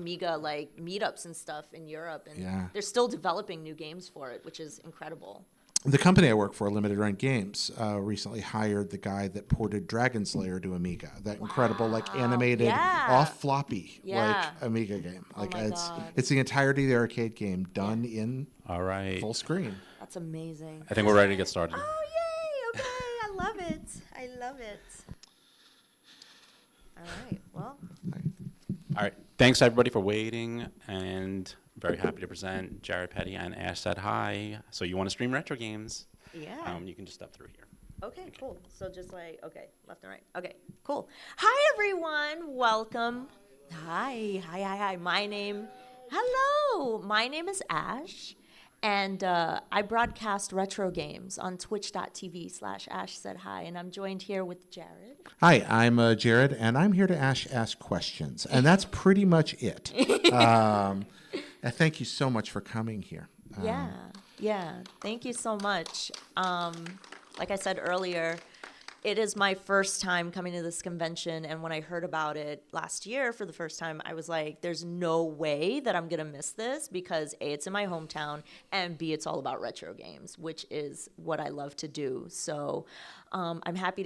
Amiga like meetups and stuff in Europe, and Yeah. they're still developing new games for it, which is incredible. The company I work for, Limited Run Games, recently hired the guy that ported Dragon Slayer to Amiga. That incredible, like animated, off floppy, like Amiga game. Oh Like my God. it's the entirety of the arcade game done in All right. full screen. That's amazing. I think we're ready to get started. Oh, yay. Okay. I love it. I love it. All right. Well. All right. Thanks, everybody, for waiting. And very happy to present Jared Petty and Ash Said Hi. So you want to stream retro games? Yeah. You can just step through here. Okay, cool. So just like, okay, left and right. Okay, cool. Hi, everyone. Welcome. Hi. Hello. My name is Ash. And I broadcast retro games on twitch.tv/Ash Said Hi. And I'm joined here with Jared. Hi, I'm Jared, and I'm here to ask questions. And that's pretty much it. And thank you so much for coming here. Yeah. Thank you so much. Like I said earlier, it is my first time coming to this convention, and when I heard about it last year for the first time, I was like, there's no way that I'm going to miss this because A, it's in my hometown, and B, it's all about retro games, which is what I love to do. So I'm happy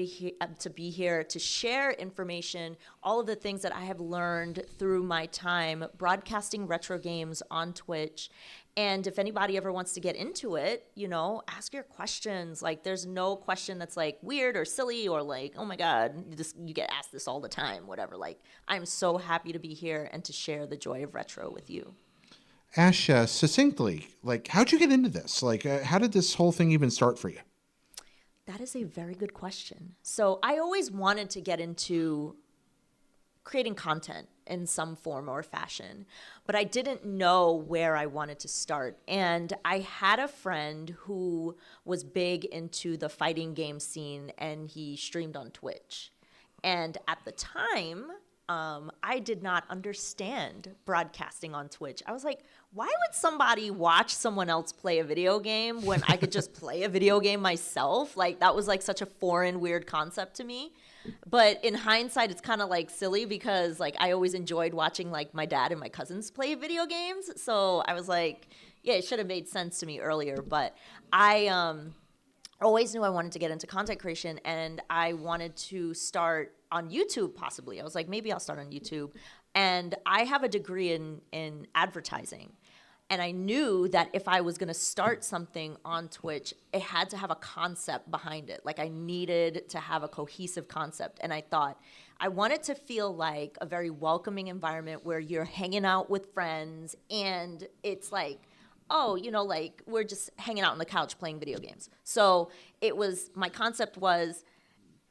to be here to share information, all of the things that I have learned through my time broadcasting retro games on Twitch. And if anybody ever wants to get into it, ask your questions. Like, there's no question that's like weird or silly or like, oh my God, you get asked this all the time, whatever. Like, I'm so happy to be here and to share the joy of retro with you. Ash, succinctly, like, how'd you get into this? Like, how did this whole thing even start for you? That is a very good question. So I always wanted to get into creating content in some form or fashion, but I didn't know where I wanted to start. And I had a friend who was big into the fighting game scene, and he streamed on Twitch. And at the time, I did not understand broadcasting on Twitch. I was like, why would somebody watch someone else play a video game when I could just play a video game myself? Like, that was like such a foreign, weird concept to me. But in hindsight, it's kind of like silly because like I always enjoyed watching like my dad and my cousins play video games. So I was like, yeah, it should have made sense to me earlier. But I always knew I wanted to get into content creation, and I wanted to start on YouTube possibly. I was like, maybe I'll start on YouTube. And I have a degree in advertising. And I knew that if I was going to start something on Twitch, it had to have a concept behind it. Like, I needed to have a cohesive concept. And I thought I wanted to feel like a very welcoming environment where you're hanging out with friends and it's like, oh, like we're just hanging out on the couch playing video games. So my concept was,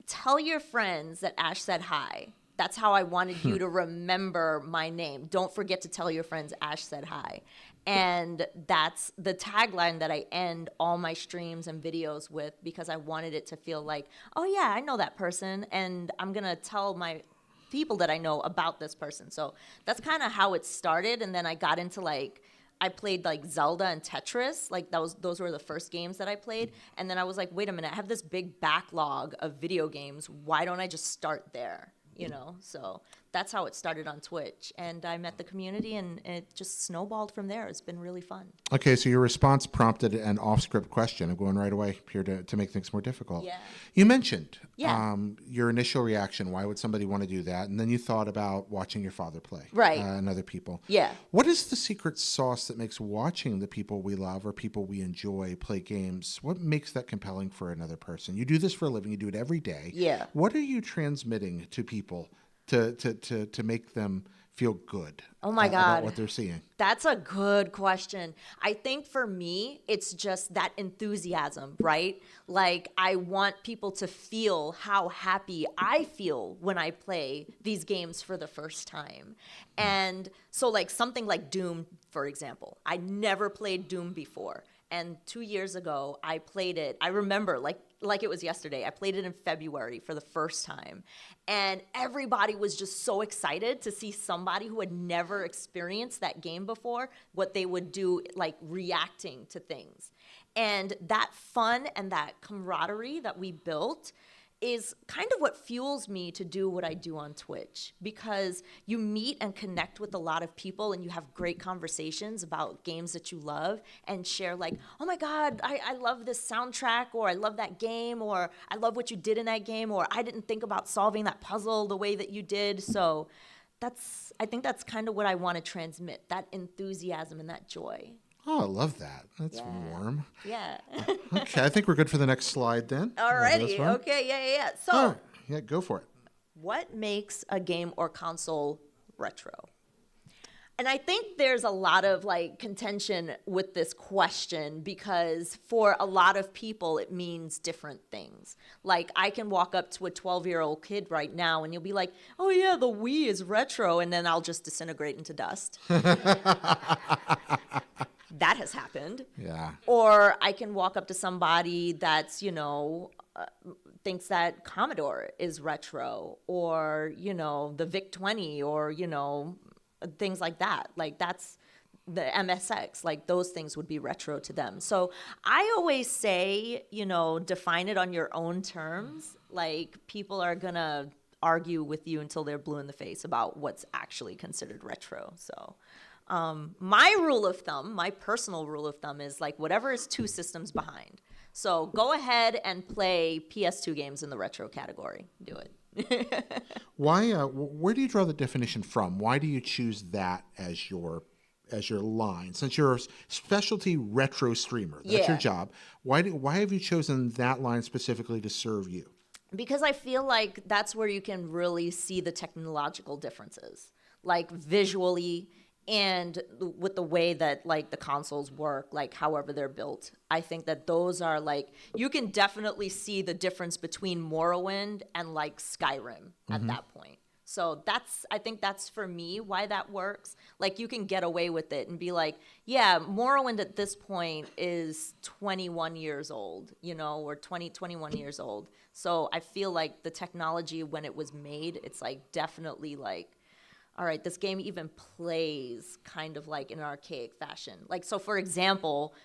tell your friends that Ash said hi. That's how I wanted you to remember my name. Don't forget to tell your friends Ash said hi. And that's the tagline that I end all my streams and videos with, because I wanted it to feel like, oh yeah, I know that person, and I'm going to tell my people that I know about this person. So that's kind of how it started. And then I got into I played like Zelda and Tetris. Like those were the first games that I played. And then I was like, wait a minute, I have this big backlog of video games. Why don't I just start there? So that's how it started on Twitch. And I met the community, and it just snowballed from there. It's been really fun. Okay, so your response prompted an off-script question. I'm going right away here to make things more difficult. Yeah. You mentioned your initial reaction. Why would somebody want to do that? And then you thought about watching your father play. Right. And other people. Yeah. What is the secret sauce that makes watching the people we love or people we enjoy play games? What makes that compelling for another person? You do this for a living. You do it every day. Yeah. What are you transmitting to people to make them feel good about what they're seeing? That's a good question. I think for me, it's just that enthusiasm, right? Like, I want people to feel how happy I feel when I play these games for the first time. And so like something like Doom, for example, I never played Doom before. And 2 years ago, I played it. I remember like it was yesterday. I played it in February for the first time. And everybody was just so excited to see somebody who had never experienced that game before, what they would do, like reacting to things. And that fun and that camaraderie that we built, is kind of what fuels me to do what I do on Twitch, because you meet and connect with a lot of people and you have great conversations about games that you love and share like, oh my God, I love this soundtrack, or I love that game, or I love what you did in that game, or I didn't think about solving that puzzle the way that you did. So I think that's kind of what I want to transmit, that enthusiasm and that joy. Oh, I love that. That's Yeah. warm. Yeah. Okay, I think we're good for the next slide then. Alrighty. Okay. Yeah. So, All right. Yeah, go for it. what makes a game or console retro? And I think there's a lot of like contention with this question, because for a lot of people it means different things. Like, I can walk up to a 12-year-old kid right now and you'll be like, "Oh yeah, the Wii is retro," and then I'll just disintegrate into dust. That has happened. Yeah. Or I can walk up to somebody that's, thinks that Commodore is retro, or, the VIC-20, or, things like that. Like, that's the MSX. Like, those things would be retro to them. So I always say, define it on your own terms. Like, people are going to argue with you until they're blue in the face about what's actually considered retro. So my rule of thumb, my personal rule of thumb, is like whatever is 2 systems behind. So go ahead and play PS2 games in the retro category. Do it. Why? Where do you draw the definition from? Why do you choose that as your line? Since you're a specialty retro streamer, that's your job. Why have you chosen that line specifically to serve you? Because I feel like that's where you can really see the technological differences, like visually, and with the way that like the consoles work, like however they're built. I think that those are like, you can definitely see the difference between Morrowind and like Skyrim at that point. So I think that's for me why that works. Like, you can get away with it and be like, yeah, Morrowind at this point is 21 years old, or 21 years old. So I feel like the technology when it was made, it's like definitely like, all right, this game even plays kind of like in an archaic fashion. Like, so for example,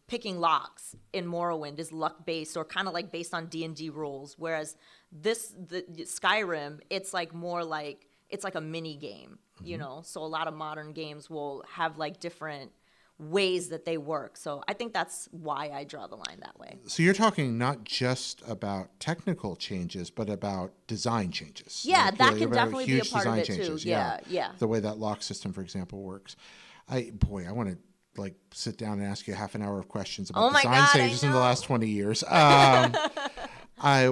picking locks in Morrowind is luck-based, or kind of like based on D&D rules, whereas the Skyrim, it's like more like, it's like a mini game, So a lot of modern games will have like different ways that they work. So I think that's why I draw the line that way. So you're talking not just about technical changes, but about design changes. Yeah, like, that can definitely be a part of it too. Yeah. The way that lock system, for example, works. I want to like sit down and ask you half an hour of questions about design changes in the last 20 years.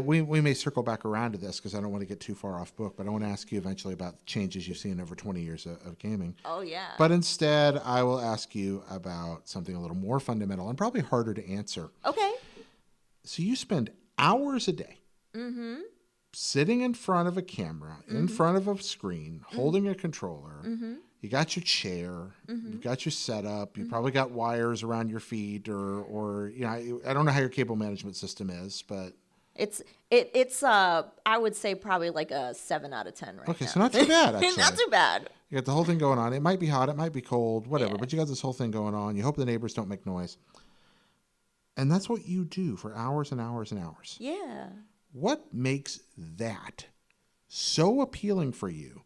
We may circle back around to this because I don't want to get too far off book, but I want to ask you eventually about changes you've seen over 20 years of gaming. Oh, yeah. But instead, I will ask you about something a little more fundamental and probably harder to answer. Okay. So you spend hours a day sitting in front of a camera, in front of a screen, holding a controller. You got your chair, you've got your setup, you probably got wires around your feet, or I don't know how your cable management system is, but it's I would say probably like a 7 out of 10 right now. Okay, so not too bad, actually. Not too bad. You got the whole thing going on. It might be hot, it might be cold, whatever, but you got this whole thing going on. You hope the neighbors don't make noise. And that's what you do for hours and hours and hours. Yeah. What makes that so appealing for you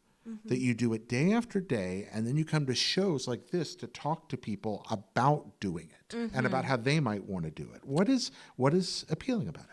that you do it day after day, and then you come to shows like this to talk to people about doing it and about how they might want to do it? What is appealing about it?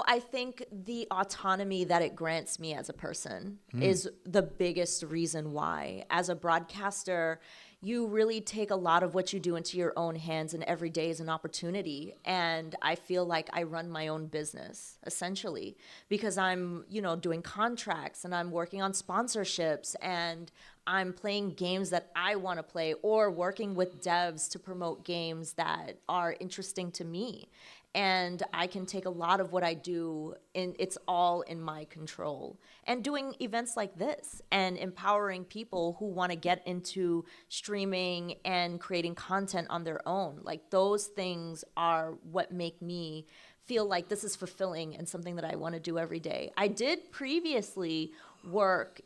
I think the autonomy that it grants me as a person is the biggest reason why. As a broadcaster, you really take a lot of what you do into your own hands, and every day is an opportunity. And I feel like I run my own business, essentially, because I'm, doing contracts, and I'm working on sponsorships, and I'm playing games that I want to play, or working with devs to promote games that are interesting to me. And I can take a lot of what I do, and it's all in my control. And doing events like this and empowering people who want to get into streaming and creating content on their own, like those things are what make me feel like this is fulfilling and something that I want to do every day. I did previously work,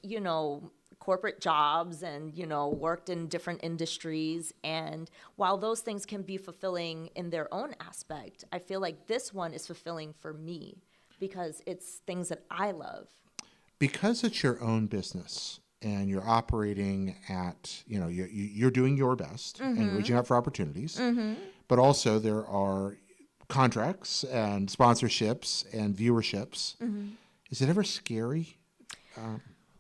corporate jobs and, worked in different industries. And while those things can be fulfilling in their own aspect, I feel like this one is fulfilling for me because it's things that I love. Because it's your own business and you're operating at, you're doing your best and you're reaching out for opportunities, but also there are contracts and sponsorships and viewerships. Is it ever scary?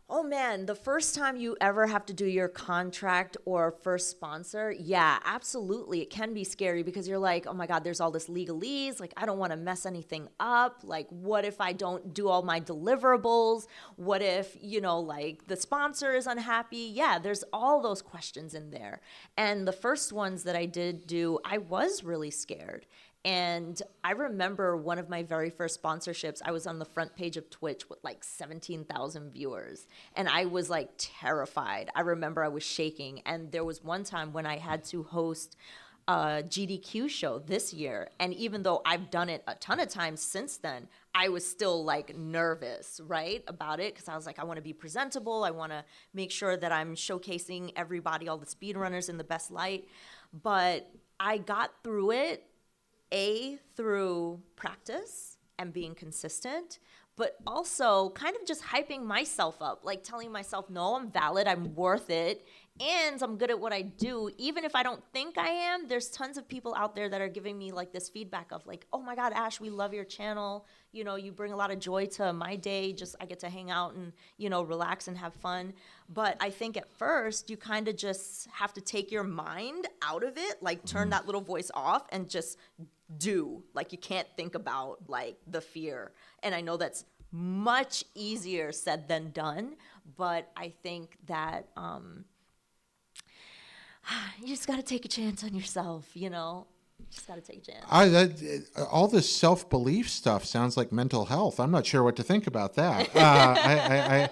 Oh man, the first time you ever have to do your contract or first sponsor, yeah, absolutely. It can be scary because you're like, oh my God, there's all this legalese. Like, I don't want to mess anything up. Like, what if I don't do all my deliverables? What if, like the sponsor is unhappy? Yeah, there's all those questions in there. And the first ones that I did do, I was really scared. And I remember one of my very first sponsorships, I was on the front page of Twitch with like 17,000 viewers. And I was like terrified. I remember I was shaking. And there was one time when I had to host a GDQ show this year. And even though I've done it a ton of times since then, I was still like nervous, right, about it. Because I was like, I want to be presentable. I want to make sure that I'm showcasing everybody, all the speedrunners in the best light. But I got through it. Through practice and being consistent, but also kind of just hyping myself up, like telling myself, no, I'm valid, I'm worth it, and I'm good at what I do. Even if I don't think I am, there's tons of people out there that are giving me like this feedback of like, oh my God, Ash, we love your channel. You bring a lot of joy to my day. Just I get to hang out and, relax and have fun. But I think at first you kind of just have to take your mind out of it, like turn that little voice off and just do. Like you can't think about like the fear. And I know that's much easier said than done, but I think that you just got to take a chance on yourself, Just got to take a chance. All this self-belief stuff sounds like mental health. I'm not sure what to think about that.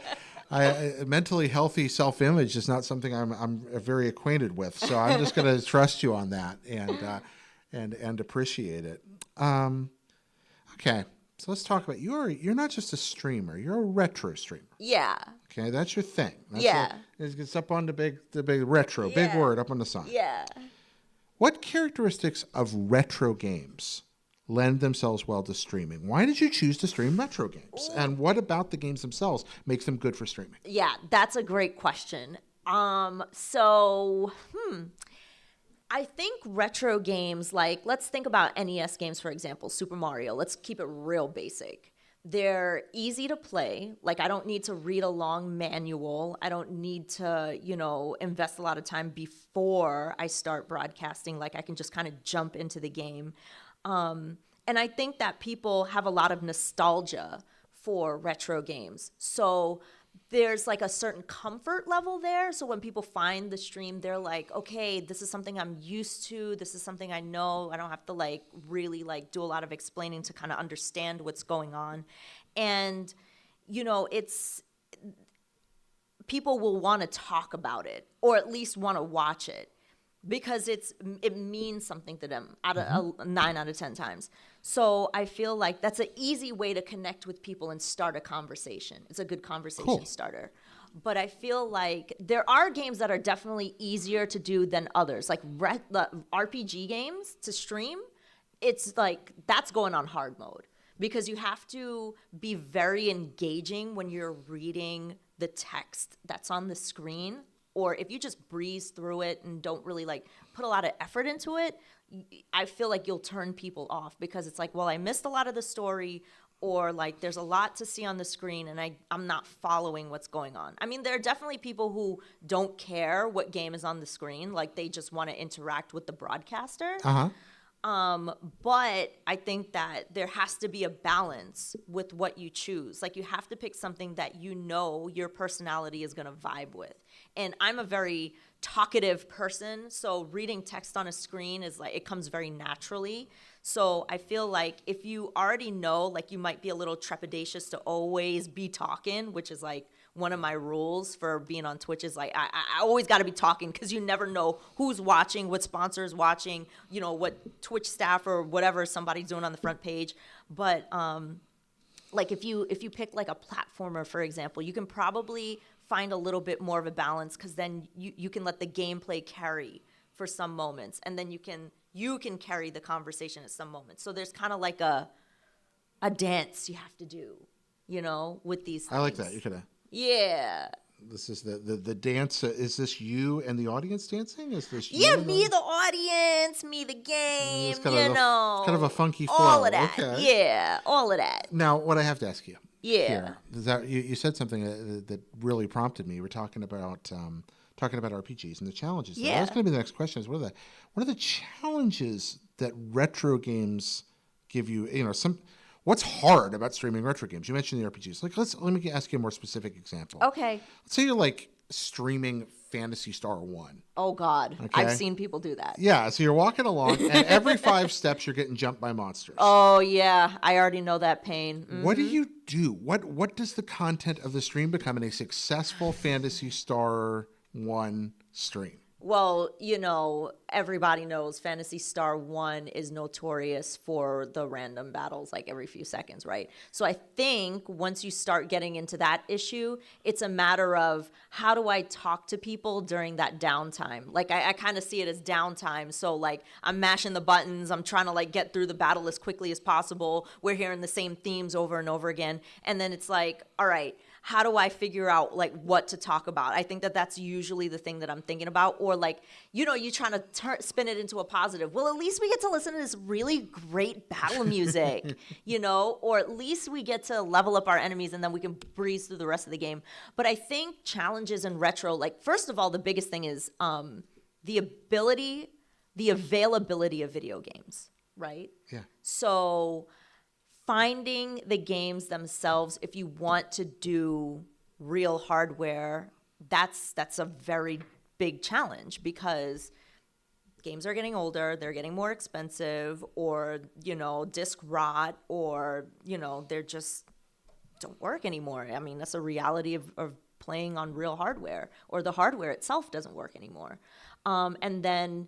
Mentally healthy self-image is not something I'm very acquainted with, so I'm just going to trust you on that and appreciate it. Okay, so let's talk about you're not just a streamer; you're a retro streamer. Yeah. Okay, that's your thing. It's up on the big retro, big word up on the sign. Yeah. What characteristics of retro games lend themselves well to streaming? Why did you choose to stream retro games? And what about the games themselves makes them good for streaming? Yeah, that's a great question. I think retro games, like let's think about NES games, for example, Super Mario. Let's keep it real basic. They're easy to play. Like I don't need to read a long manual. I don't need to, invest a lot of time before I start broadcasting. Like I can just kind of jump into the game. And I think that people have a lot of nostalgia for retro games. So there's like a certain comfort level there. So when people find the stream, they're like, okay, this is something I'm used to. This is something I know. I don't have to like really like do a lot of explaining to kind of understand what's going on. And, it's people will want to talk about it or at least want to watch it because it means something to them 9 out of 10 times. So I feel like that's an easy way to connect with people and start a conversation. It's a good conversation starter. But I feel like there are games that are definitely easier to do than others. Like the RPG games to stream, it's like that's going on hard mode because you have to be very engaging when you're reading the text that's on the screen. Or if you just breeze through it and don't really like put a lot of effort into it, I feel like you'll turn people off because it's like, well, I missed a lot of the story or like there's a lot to see on the screen and I'm not following what's going on. I mean, there are definitely people who don't care what game is on the screen. Like they just want to interact with the broadcaster. But I think that there has to be a balance with what you choose. Like you have to pick something that your personality is going to vibe with. And I'm a very talkative person, so reading text on a screen is like, it comes very naturally. So I feel like if you already know, like you might be a little trepidatious to always be talking, which is like one of my rules for being on Twitch is like, I always got to be talking because you never know who's watching, what sponsor is watching, what Twitch staff or whatever somebody's doing on the front page. But like if you pick like a platformer, for example, you can probably find a little bit more of a balance because then you can let the gameplay carry for some moments and then you can carry the conversation at some moments. So there's kind of like a a dance you have to do, with these things. I like that. You could have. Yeah. This is the dance. Is this you and the audience dancing? Is this you? Yeah, and me the audience, me the It's game, kind of it's kind of a funky flow. all of that. Okay. Yeah, all of that. Now, what I have to ask you. Yeah. Here is that you said something that really prompted me. We're talking about RPGs and the challenges. Yeah. That's going to be the next question. Is what are the challenges that retro games give you? What's hard about streaming retro games? You mentioned the RPGs. Like, let me ask you a more specific example. Okay. Let's say you're like streaming Phantasy Star 1. Oh, God. Okay. I've seen people do that. Yeah, so you're walking along, and every 5 steps you're getting jumped by monsters. Oh, yeah. I already know that pain. What do you do? What does the content of the stream become in a successful Phantasy Star 1 stream? Well, everybody knows Phantasy Star 1 is notorious for the random battles like every few seconds, right? So I think once you start getting into that issue, it's a matter of how do I talk to people during that downtime? Like I kind of see it as downtime. So like I'm mashing the buttons, I'm trying to like get through the battle as quickly as possible. We're hearing the same themes over and over again. And then it's like, all right, how do I figure out like what to talk about? I think that's usually the thing that I'm thinking about. Or like, you're trying to spin it into a positive. Well, at least we get to listen to this really great battle music, or at least we get to level up our enemies and then we can breeze through the rest of the game. But I think challenges in retro, like first of all, the biggest thing is the availability of video games, right? Yeah. So finding the games themselves, if you want to do real hardware, that's a very big challenge because games are getting older, they're getting more expensive, or disc rot, or they're just don't work anymore. I mean, that's a reality of playing on real hardware, or the hardware itself doesn't work anymore. And then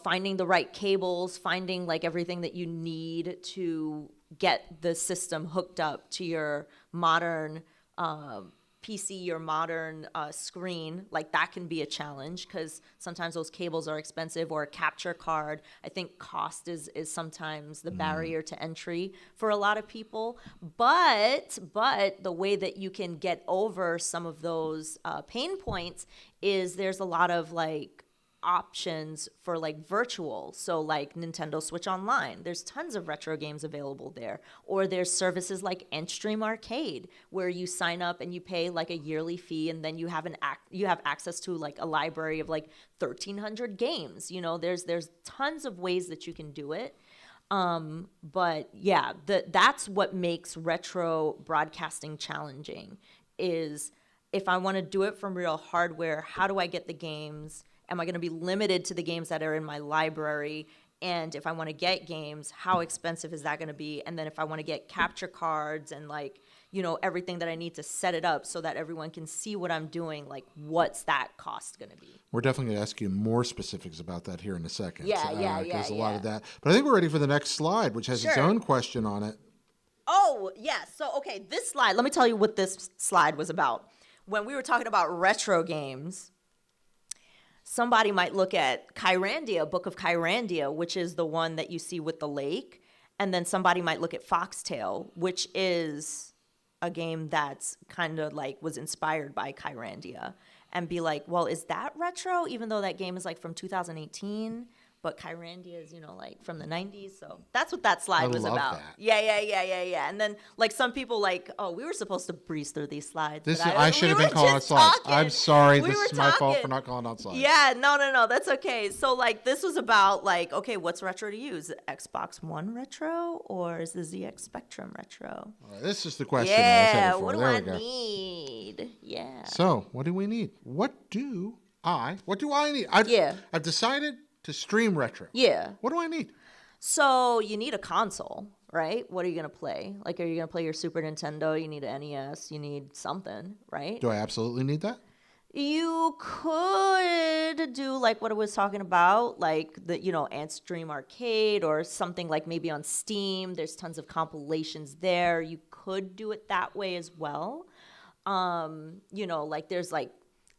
finding the right cables, finding like everything that you need to get the system hooked up to your modern PC, your modern screen, like that can be a challenge because sometimes those cables are expensive, or a capture card. I think cost is sometimes the barrier to entry for a lot of people. But the way that you can get over some of those pain points is there's a lot of like options for like virtual, so like Nintendo Switch Online, there's tons of retro games available there. Or there's services like Endstream Arcade where you sign up and you pay like a yearly fee, and then you have access to like a library of like 1,300 games. There's tons of ways that you can do it. But yeah, that's what makes retro broadcasting challenging, is if I want to do it from real hardware, how do I get the games? Am I going to be limited to the games that are in my library? And if I want to get games, how expensive is that going to be? And then if I want to get capture cards and like, everything that I need to set it up so that everyone can see what I'm doing, like what's that cost going to be? We're definitely going to ask you more specifics about that here in a second. Yeah. There's a lot of that. But I think we're ready for the next slide, which has its own question on it. Oh, yeah. So, okay, this slide, let me tell you what this slide was about. When we were talking about retro games, somebody might look at Kyrandia, Book of Kyrandia, which is the one that you see with the lake. And then somebody might look at Foxtail, which is a game that's kind of like was inspired by Kyrandia, and be like, well, is that retro? Even though that game is like from 2018, but Kyrandia is, like from the 90s. So that's what that slide was about. That. Yeah. And then like some people like, oh, we were supposed to breeze through these slides. I should have been calling out slides. I'm sorry. This is my fault for not calling out slides. Yeah, no, that's okay. So like this was about like, okay, what's retro to you? Is it Xbox One retro, or is the ZX Spectrum retro? All right, this is the question. Yeah, I was headed for. what do there I we go. need? Yeah. So what do we need? What do I need? I've decided to stream retro. Yeah. What do I need? So you need a console, right? What are you going to play? Like, are you going to play your Super Nintendo? You need an NES. You need something, right? Do I absolutely need that? You could do like what I was talking about, like the, Antstream Arcade or something like maybe on Steam. There's tons of compilations there. You could do it that way as well. Like there's like,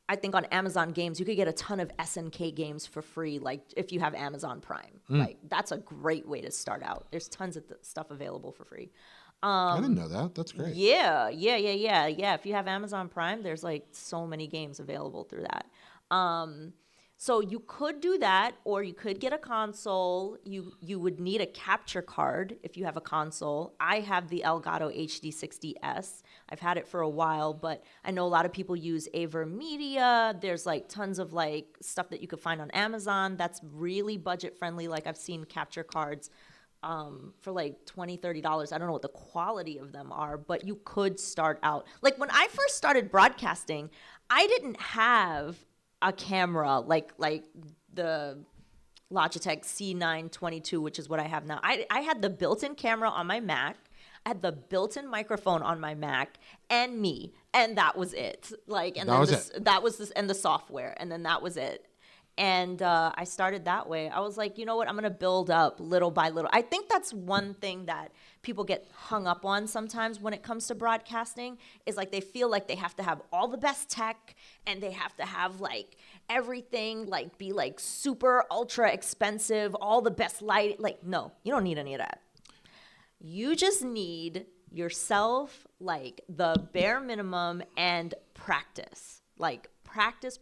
I think on Amazon Games, you could get a ton of SNK games for free, like if you have Amazon Prime. Like that's a great way to start out. There's tons of stuff available for free. I didn't know that. That's great. Yeah. If you have Amazon Prime, there's like so many games available through that. So you could do that, or you could get a console. You would need a capture card if you have a console. I have the Elgato HD60S. I've had it for a while, but I know a lot of people use AverMedia. There's like tons of like stuff that you could find on Amazon that's really budget friendly. Like I've seen capture cards for like $20, $30. I don't know what the quality of them are, but you could start out. Like when I first started broadcasting, I didn't have a camera like the Logitech C922, which is what I have now. I had the built-in camera on my Mac. I had the built-in microphone on my Mac and me, and that was it. Like, and that was this, and the software, and then that was it. And I started that way. I was like, you know what? I'm going to build up little by little. I think that's one thing that people get hung up on sometimes when it comes to broadcasting is like they feel like they have to have all the best tech and they have to have like everything like be like super ultra expensive, all the best light. Like, no, you don't need any of that. You just need yourself, like the bare minimum, and practice. Like practice.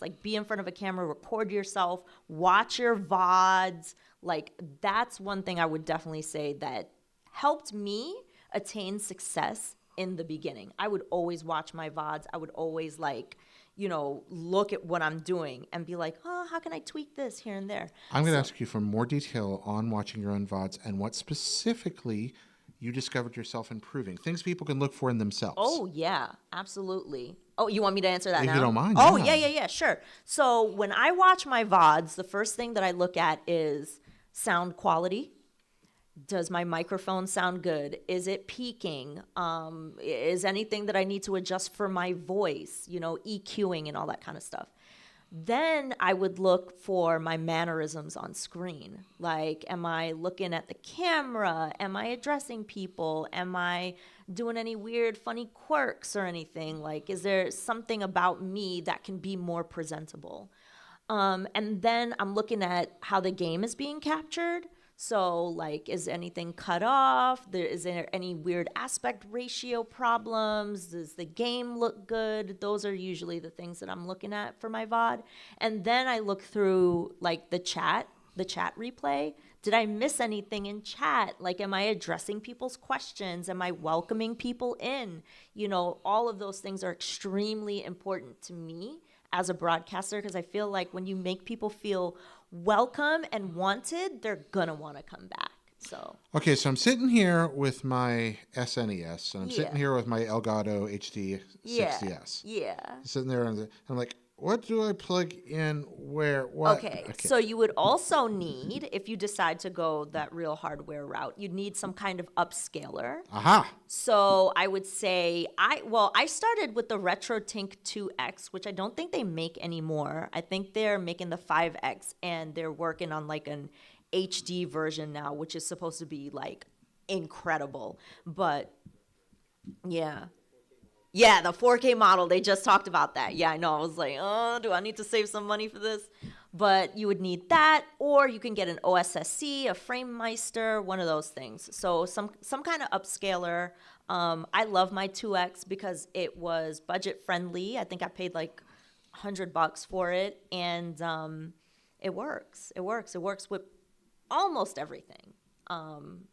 Like be in front of a camera, record yourself, watch your VODs. Like that's one thing I would definitely say that helped me attain success in the beginning. I would always watch my VODs. I would always like, look at what I'm doing and be like, oh, how can I tweak this here and there? I'm going to ask you for more detail on watching your own VODs and what specifically you discovered yourself improving. Things people can look for in themselves. Oh, yeah, absolutely. Oh, you want me to answer that now? If you don't mind. Oh, yeah, sure. So when I watch my VODs, the first thing that I look at is sound quality. Does my microphone sound good? Is it peaking? Is anything that I need to adjust for my voice, EQing and all that kind of stuff? Then I would look for my mannerisms on screen. Like, am I looking at the camera? Am I addressing people? Am I doing any weird, funny quirks or anything? Like, is there something about me that can be more presentable? And then I'm looking at how the game is being captured. So, like, is anything cut off? Is there any weird aspect ratio problems? Does the game look good? Those are usually the things that I'm looking at for my VOD. And then I look through, like, the chat replay. Did I miss anything in chat? Like, am I addressing people's questions? Am I welcoming people in? All of those things are extremely important to me as a broadcaster because I feel like when you make people feel welcome and wanted, they're gonna want to come back. So okay, so I'm sitting here with my SNES and I'm sitting here with my Elgato HD60S. Yeah. Sitting there and I'm like, what do I plug in where? What? Okay, so you would also need, if you decide to go that real hardware route, you'd need some kind of upscaler. Aha. So I would say, I started with the RetroTink 2X, which I don't think they make anymore. I think they're making the 5X, and they're working on like an HD version now, which is supposed to be like incredible. But yeah. Yeah, the 4K model, they just talked about that. Yeah, I know. I was like, oh, do I need to save some money for this? But you would need that, or you can get an OSSC, a FrameMeister, one of those things. So some kind of upscaler. I love my 2X because it was budget friendly. I think I paid like $100 for it, and it works. It works with almost everything.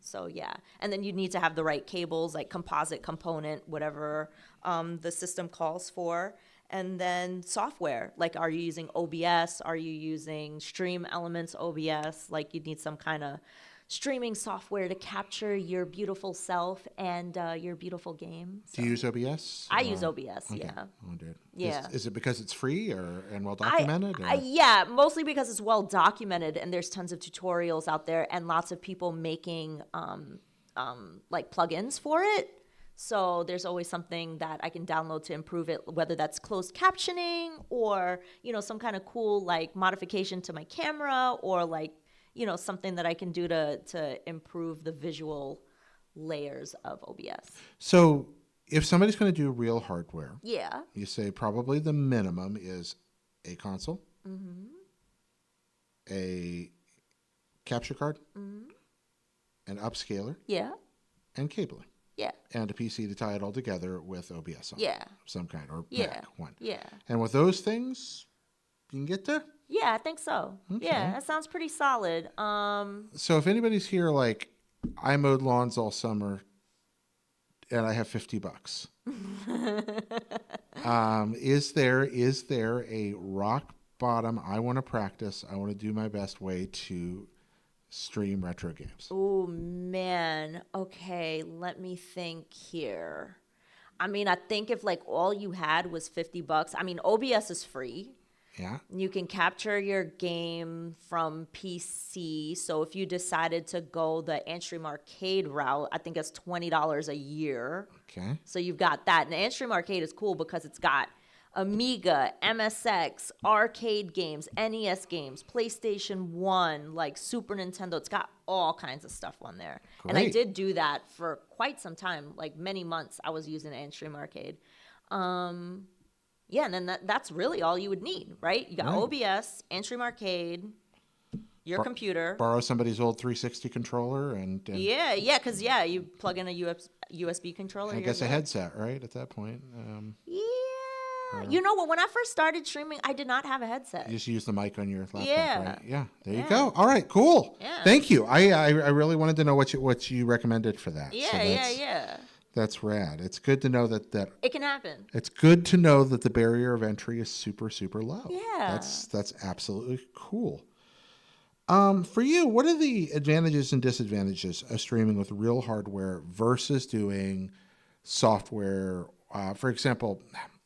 So yeah, and then you need to have the right cables, like composite component, whatever the system calls for, and then software. Like, are you using OBS? Are you using Stream Elements OBS? Like, you need some kind of streaming software to capture your beautiful self and your beautiful game. So. Do you use OBS? I use OBS, okay. yeah. I wondered. Yeah. Is it because it's free and well documented? Yeah, mostly because it's well documented and there's tons of tutorials out there and lots of people making like plugins for it. So there's always something that I can download to improve it, whether that's closed captioning or, some kind of cool like modification to my camera or like, something that I can do to improve the visual layers of OBS. So if somebody's going to do real hardware, yeah, you say probably the minimum is a console, a capture card, an upscaler, yeah, and cabling. Yeah. And a PC to tie it all together with OBS on. Yeah. Of some kind, or Yeah. Mac one. Yeah. And with those things, you can get there. Yeah, I think so. Okay. Yeah, that sounds pretty solid. So if anybody's here, like, I mowed lawns all summer and I have $50. Is there a rock bottom, I want to practice, I want to do my best way to stream retro games? Oh, man. Okay, let me think here. I mean, I think if like all you had was $50, I mean, OBS is free. Yeah. You can capture your game from PC. So if you decided to go the Antstream Arcade route, I think it's $20 a year. Okay. So you've got that. And the Antstream Arcade is cool because it's got Amiga, MSX, arcade games, NES games, PlayStation 1, like Super Nintendo. It's got all kinds of stuff on there. And I Great. did do that for quite some time, like many months I was using Antstream Arcade. Yeah, and then that's really all you would need, right? You got Right. OBS, Antstream Arcade, your computer. Borrow somebody's old 360 controller and Yeah, because you plug in a USB controller. I you're guess a good. headset, right? At that point, Yeah. You know what? When I first started streaming, I did not have a headset. you just use the mic on your laptop, Yeah. right? Yeah. There you Yeah. go. All right. Cool. Yeah. Thank you. I really wanted to know what you recommended for that. Yeah, So yeah. That's rad. It's good to know that It can happen. it's good to know that the barrier of entry is super, super low. Yeah. That's absolutely cool. For you, what are the advantages and disadvantages of streaming with real hardware versus doing software? For example,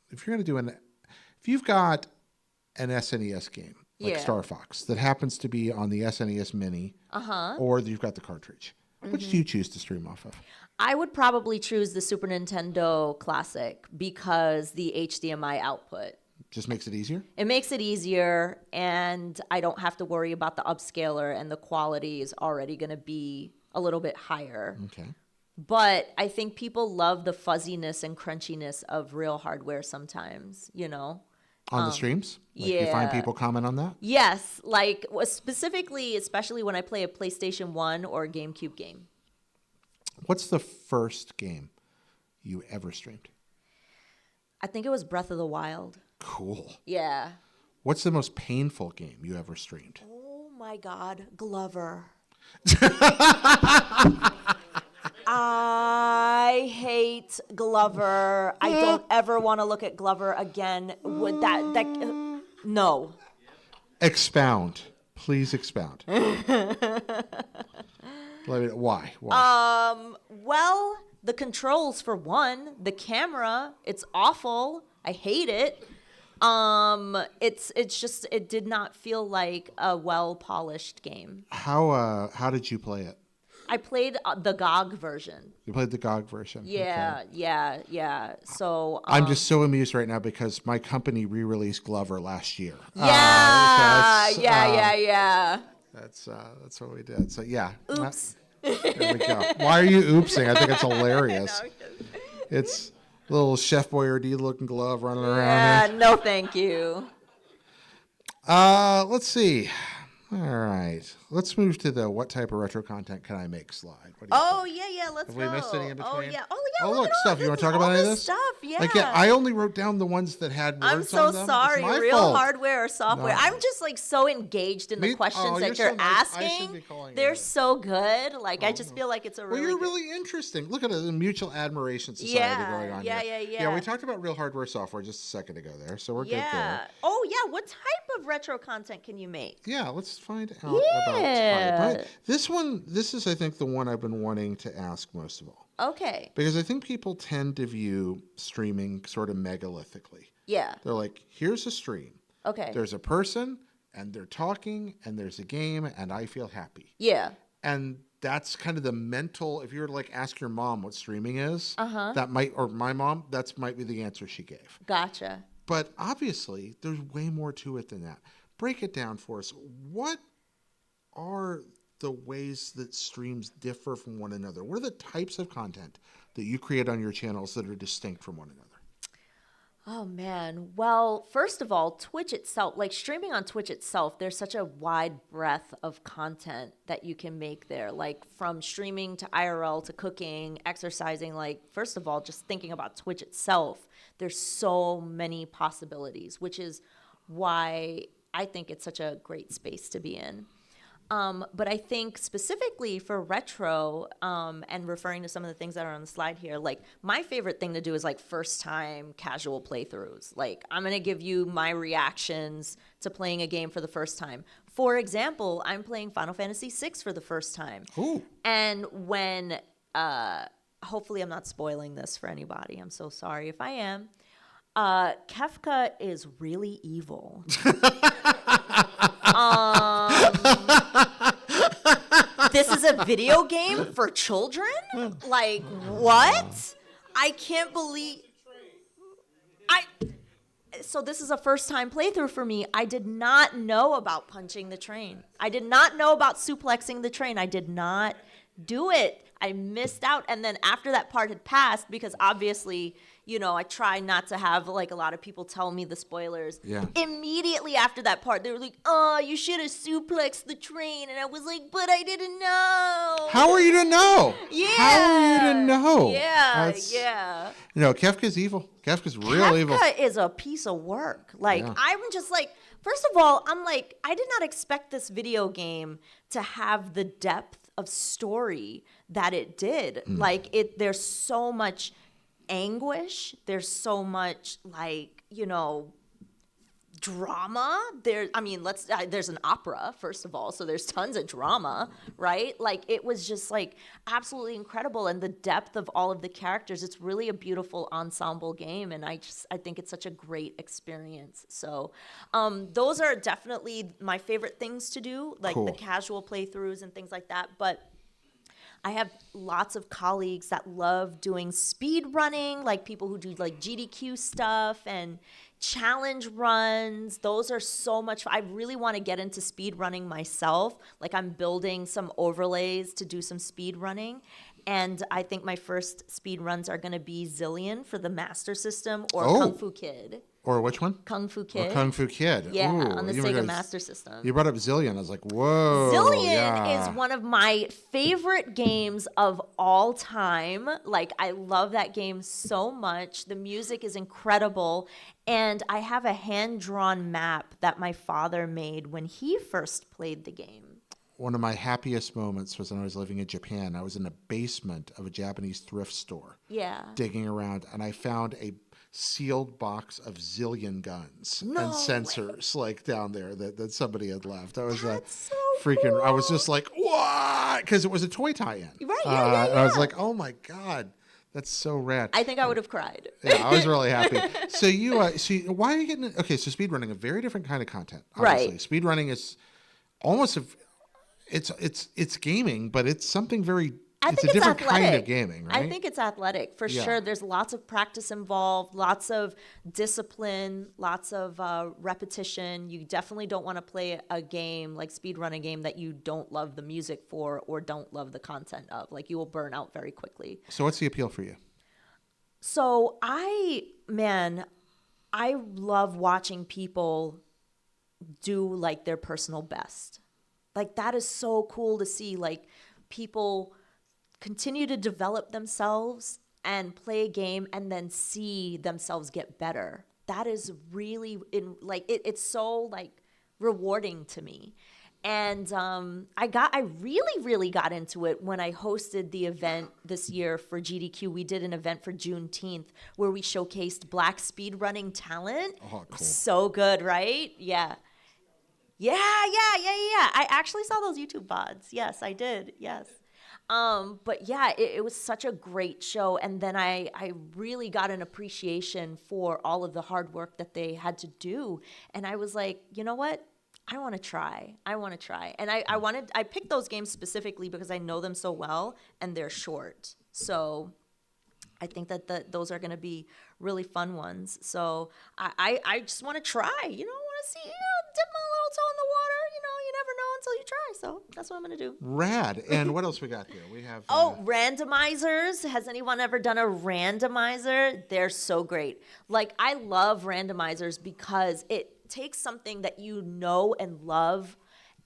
if you've got an SNES game like Yeah. Star Fox that happens to be on the SNES Mini, or you've got the cartridge, which do you choose to stream off of? I would probably choose the Super Nintendo Classic because the HDMI output. Just makes it easier. It makes it easier, and I don't have to worry about the upscaler, and the quality is already going to be a little bit higher. Okay. But I think people love the fuzziness and crunchiness of real hardware sometimes, you know? On the streams? You find yeah. people comment on that? Yes, like specifically, especially when I play a PlayStation 1 or a GameCube game. What's the first game you ever streamed? I think it was Breath of the Wild. Cool. Yeah. What's the most painful game you ever streamed? Oh my God, Glover. I hate Glover. I don't ever want to look at Glover again. Would no. Expound. Please expound. Why? Well, the controls for one, the camera, it's awful. I hate it. It's just it did not feel like a well-polished game. How did you play it? I played the GOG version. You played the GOG version. Yeah, Okay. yeah. So I'm just so amused right now because my company re-released Glover last year. Yeah. That's what we did. So yeah. Oops. There we go. Why are you oopsing? I think it's hilarious. It's a little Chef Boyardee looking glove running around Yeah, here. no, thank you. Let's see. All right. Let's move to the what type of retro content can I make slide. What do you Oh think? yeah, let's Have go. we missed any in Oh between? yeah. Oh, Look look, at all stuff. You want to talk about all any of this this? stuff? Yeah. Like, I only wrote down the ones that had words I'm so on them. sorry. It's my Real fault. hardware or software. No. I'm just like so engaged in the Me- questions oh, that you're you're so nice. I should asking. be calling you They're that. so good. Like I just feel like it's a Well, really you're good- really interesting. Look at it, the mutual admiration society Yeah, going on yeah, here. yeah, Yeah, we yeah. talked about real hardware software just a second ago there, so we're good Yeah. there. Oh yeah. What type of retro content can you make? Yeah, let's find out about Yeah. type. This is, I think, the one I've been wanting to ask most of all. Okay. Because I think people tend to view streaming sort of megalithycally. Yeah. They're like, here's a stream. Okay. There's a person, and they're talking, and there's a game, and I feel happy. Yeah. And that's kind of the mental, if you were to like ask your mom what streaming is, that might, or my mom, that's might be the answer she gave. Gotcha. But obviously, there's way more to it than that. Break it down for us. What are the ways that streams differ from one another? What are the types of content that you create on your channels that are distinct from one another? Oh man. Well, first of all, Twitch itself, like streaming on Twitch itself, there's such a wide breadth of content that you can make there. Like from streaming to IRL to cooking, exercising, like first of all, just thinking about Twitch itself, there's so many possibilities, which is why I think it's such a great space to be in. But I think specifically for retro, and referring to some of the things that are on the slide here, like my favorite thing to do is like first time casual playthroughs. Like I'm going to give you my reactions to playing a game for the first time. For example, I'm playing Final Fantasy VI for the first time. Ooh. And when, hopefully I'm not spoiling this for anybody. I'm so sorry if I am. Kefka is really evil. This is a video game for children? Like, what? I can't believe... So this is a first time playthrough for me. I did not know about punching the train. I did not know about suplexing the train. I did not do it. I missed out. And then after that part had passed, because obviously, you know, I try not to have like a lot of people tell me the spoilers. Yeah. Immediately after that part, they were like, oh, you should have suplexed the train. And I was like, but I didn't know. How are you to know? Yeah. How are you to know? Yeah, That's, yeah. You know, Kefka's evil. Kefka's real evil. Kefka is a piece of work. Like, Yeah. I'm just like, first of all, I'm like, I did not expect this video game to have the depth of story that it did. Like, there's so much anguish. There's so much, like, you know, drama. There's an opera, first of all, so there's tons of drama, right? Like, it was just like absolutely incredible, and the depth of all of the characters. It's really a beautiful ensemble game, and I think it's such a great experience. So those are definitely my favorite things to do, like Cool. the casual playthroughs and things like that. But I have lots of colleagues that love doing speed running, like people who do like GDQ stuff and challenge runs. Those are so much fun. I really want to get into speed running myself. Like I'm building some overlays to do some speed running. And I think my first speed runs are going to be Zillion for the Master System or Oh. Kung Fu Kid. Or which one? Kung Fu Or Kid. Kung Fu Kid. Yeah, Ooh, on the you were Sega gonna- Master System. You brought up Zillion. I was like, whoa. Zillion yeah. is one of my favorite games of all time. Like, I love that game so much. The music is incredible. And I have a hand-drawn map that my father made when he first played the game. One of my happiest moments was when I was living in Japan. I was in the basement of a Japanese thrift store Yeah. digging around, and I found a sealed box of Zillion guns No and sensors like down there that somebody had left. I was That's so freaking. I was cool. just like, what? Because it was a toy tie-in. Right, yeah, And I was yeah. like, oh my god, that's so rad. I think I would have cried. Yeah, I was really happy. So why are you getting? Okay, so speedrunning, a very different kind of content. Obviously, Right. speedrunning is almost it's gaming, but it's something very. I It's think a different athletic. kind of gaming, right? I think it's athletic for Yeah. sure. There's lots of practice involved, lots of discipline, lots of repetition. You definitely don't want to play a game like speedrun a game that you don't love the music for or don't love the content of. Like you will burn out very quickly. So what's the appeal for you? So I love watching people do like their personal best. Like that is so cool to see, like people continue to develop themselves and play a game and then see themselves get better. That is really it's so like rewarding to me. And I really got into it when I hosted the event this year for GDQ. We did an event for Juneteenth where we showcased Black speedrunning talent. Oh, cool. So good, right? Yeah. Yeah. I actually saw those YouTube VODs. Yes, I did. Yes. But yeah, it was such a great show. And then I really got an appreciation for all of the hard work that they had to do. And I was like, you know what? I want to try. And I picked those games specifically because I know them so well and they're short. So I think that those are going to be really fun ones. So I just want to try, I want to see, dip my little toe in the water, you never know until you try. so that's what I'm going to do. Rad. And what else we got here? We have. Oh, randomizers. Has anyone ever done a randomizer? They're so great. Like, I love randomizers because it takes something that you know and love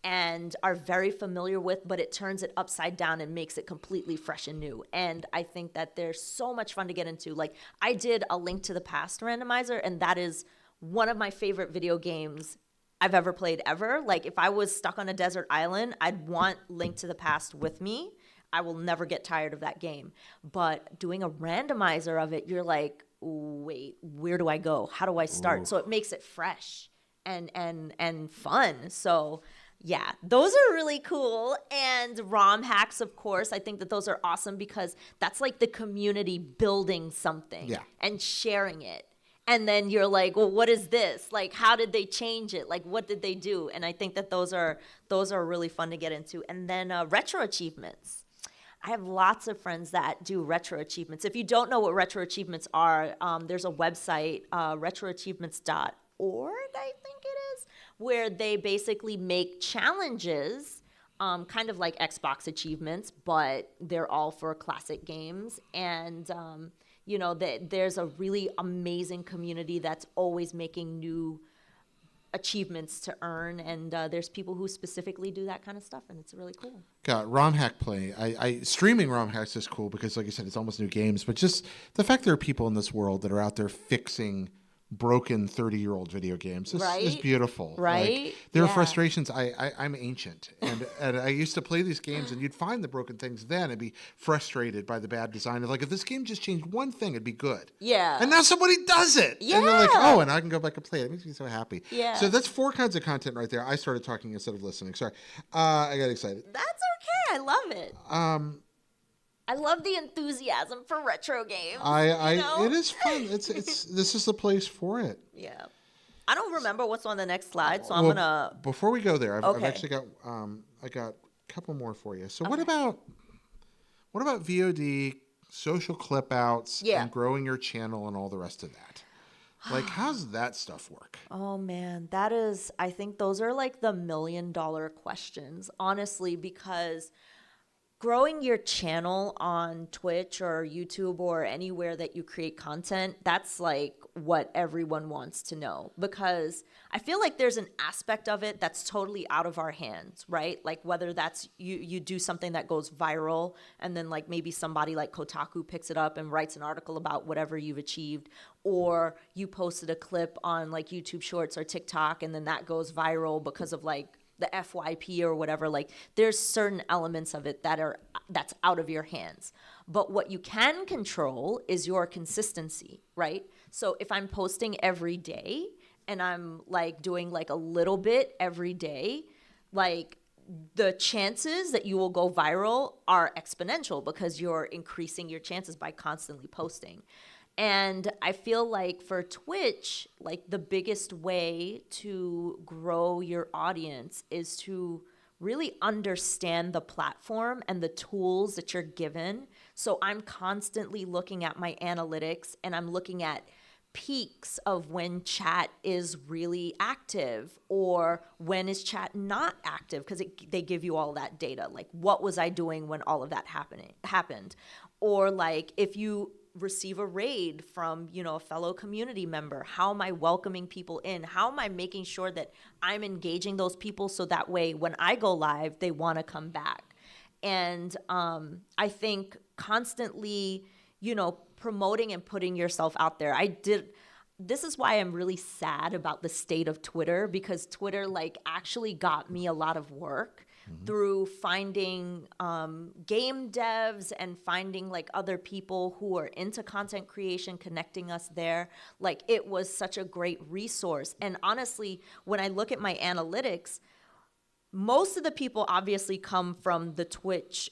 and are very familiar with, but it turns it upside down and makes it completely fresh and new. And I think that they're so much fun to get into. Like, I did a Link to the Past randomizer, and that is one of my favorite video games I've ever played ever. Like, if I was stuck on a desert island, I'd want Link to the Past with me. I will never get tired of that game. But doing a randomizer of it, you're like, wait, where do I go? How do I start? Ooh. So it makes it fresh and fun. So yeah, those are really cool. And ROM hacks, of course, I think that those are awesome because that's like the community building something and sharing it. And then you're like, well, what is this? Like, how did they change it? Like, what did they do? And I think that those are really fun to get into. And then retro achievements. I have lots of friends that do retro achievements. If you don't know what retro achievements are, there's a website, retroachievements.org, I think it is, where they basically make challenges, kind of like Xbox achievements, but they're all for classic games. And you know, there's a really amazing community that's always making new achievements to earn, and there's people who specifically do that kind of stuff, and it's really cool. Got ROM hack play. I streaming ROM hacks is cool because, like you said, it's almost new games. But just the fact there are people in this world that are out there fixing broken 30-year-old video games is beautiful. Right? Like, there are frustrations. I'm ancient, and I used to play these games, and you'd find the broken things then and be frustrated by the bad design. Like, if this game just changed one thing, it'd be good. Yeah. And now somebody does it. Yeah. And you're like, oh, and I can go back and play it. It makes me so happy. Yeah. So that's 4 kinds of content right there. I started talking instead of listening. Sorry. I got excited. That's okay. I love it. I love the enthusiasm for retro games. It is fun. It's this is the place for it. Yeah. I don't remember what's on the next slide, so I'm gonna. Before we go there, I've Okay. actually got I got a couple more for you. So what about VOD, social clip outs, and growing your channel and all the rest of that? Like, how's that stuff work? Oh man, I think those are like the $1 million questions, honestly, because growing your channel on Twitch or YouTube or anywhere that you create content, that's like what everyone wants to know, because I feel like there's an aspect of it that's totally out of our hands, right? Like, whether that's you do something that goes viral and then like maybe somebody like Kotaku picks it up and writes an article about whatever you've achieved, or you posted a clip on like YouTube Shorts or TikTok and then that goes viral because of like the FYP or whatever. Like, there's certain elements of it that's out of your hands. But what you can control is your consistency, right? So if I'm posting every day and I'm like doing like a little bit every day, like, the chances that you will go viral are exponential because you're increasing your chances by constantly posting. And I feel like for Twitch, like, the biggest way to grow your audience is to really understand the platform and the tools that you're given. So I'm constantly looking at my analytics and I'm looking at peaks of when chat is really active or when is chat not active, because they give you all that data. Like, what was I doing when all of that happened? Or like, if you receive a raid from, a fellow community member, how am I welcoming people in? How am I making sure that I'm engaging those people so that way when I go live, they want to come back? And I think constantly, promoting and putting yourself out there. This is why I'm really sad about the state of Twitter, because Twitter like actually got me a lot of work through finding game devs and finding like other people who are into content creation, connecting us there. Like, it was such a great resource. And honestly, when I look at my analytics, most of the people obviously come from the Twitch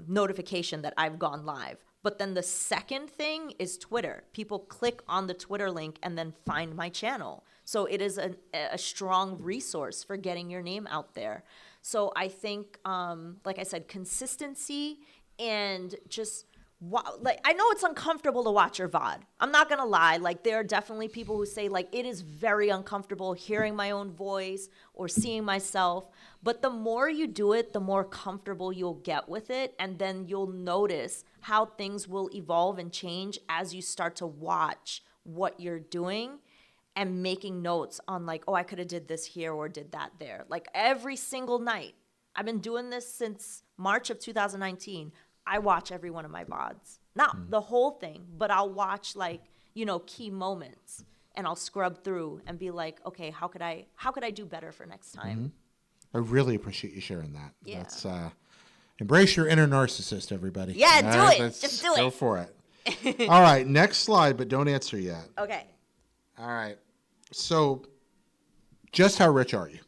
notification that I've gone live. But then the second thing is Twitter. People click on the Twitter link and then find my channel. So it is a strong resource for getting your name out there. So I think, like I said, consistency and just like, I know it's uncomfortable to watch your VOD. I'm not gonna lie. Like, there are definitely people who say, like, it is very uncomfortable hearing my own voice or seeing myself. But the more you do it, the more comfortable you'll get with it, and then you'll notice how things will evolve and change as you start to watch what you're doing and making notes on, like, oh, I could have did this here or did that there. Like, every single night. I've been doing this since March of 2019. I watch every one of my VODs. Not the whole thing, but I'll watch, like, key moments, and I'll scrub through and be like, okay, how could I do better for next time? I really appreciate you sharing that. Yeah. That's embrace your inner narcissist, everybody. Yeah, All do right, it. let's Just do go it. for it. All right, next slide, but don't answer yet. Okay. All right. So, just how rich are you?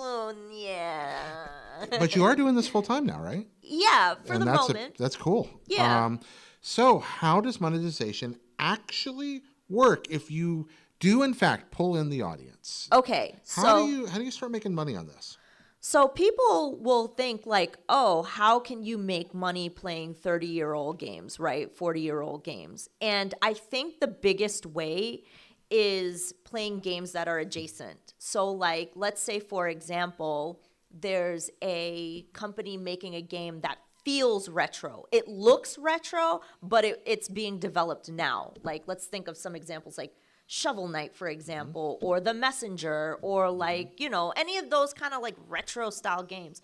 Oh, yeah. But you are doing this full time now, right? Yeah, for And the moment. that's cool. Yeah. So how does monetization actually work if you do in fact pull in the audience? Okay, How do you start making money on this? So people will think like, oh, how can you make money playing 30-year-old games, right? 40-year-old games. And I think the biggest way is playing games that are adjacent. So like, let's say, for example, there's a company making a game that feels retro. It looks retro, but it's being developed now. Like, let's think of some examples like Shovel Knight, for example, or The Messenger, or like, any of those kind of like retro style games.